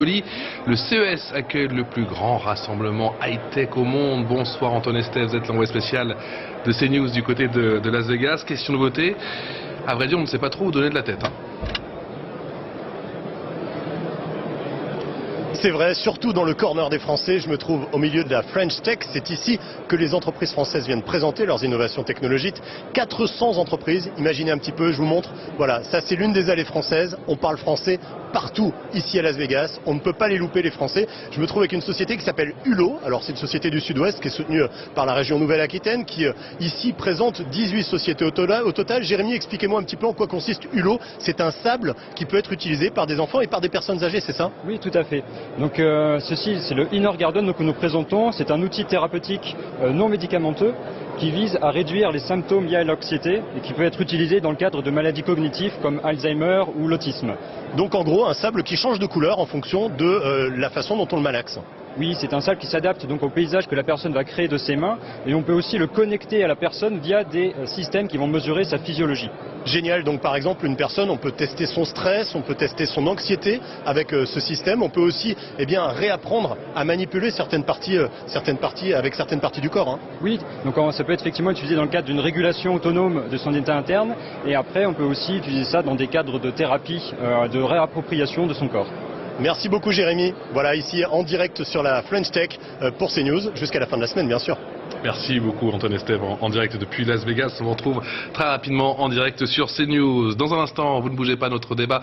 Le CES accueille le plus grand rassemblement high-tech au monde. Bonsoir Antoine Estève, vous êtes l'envoyé spécial de CNews du côté de Las Vegas. Question de beauté, à vrai dire on ne sait pas trop où donner de la tête. C'est vrai, surtout dans le corner des Français, je me trouve au milieu de la French Tech. C'est ici que les entreprises françaises viennent présenter leurs innovations technologiques. 400 entreprises, imaginez un petit peu, je vous montre. Voilà, ça c'est l'une des allées françaises. On parle français partout ici à Las Vegas. On ne peut pas les louper les Français. Je me trouve avec une société qui s'appelle Hulot. Alors c'est une société du Sud-Ouest qui est soutenue par la région Nouvelle-Aquitaine qui ici présente 18 sociétés au total. Jérémy, expliquez-moi un petit peu en quoi consiste Hulot. C'est un sable qui peut être utilisé par des enfants et par des personnes âgées, c'est ça? Oui, tout à fait. Donc ceci, c'est le Inner Garden que nous présentons. C'est un outil thérapeutique non médicamenteux qui vise à réduire les symptômes liés à l'anxiété et qui peut être utilisé dans le cadre de maladies cognitives comme Alzheimer ou l'autisme. Donc en gros, un sable qui change de couleur en fonction de la façon dont on le malaxe. Oui, c'est un sable qui s'adapte donc au paysage que la personne va créer de ses mains et on peut aussi le connecter à la personne via des systèmes qui vont mesurer sa physiologie. Génial, donc par exemple une personne, on peut tester son stress, on peut tester son anxiété avec ce système, on peut aussi réapprendre à manipuler certaines parties avec certaines parties du corps. Hein. Oui, donc ça peut être effectivement utilisé dans le cadre d'une régulation autonome de son état interne et après on peut aussi utiliser ça dans des cadres de thérapie, de réappropriation de son corps. Merci beaucoup Jérémy, voilà ici en direct sur la French Tech pour CNews jusqu'à la fin de la semaine bien sûr. Merci beaucoup Antoine Estève en direct depuis Las Vegas. On vous retrouve très rapidement en direct sur CNews. Dans un instant, vous ne bougez pas, notre débat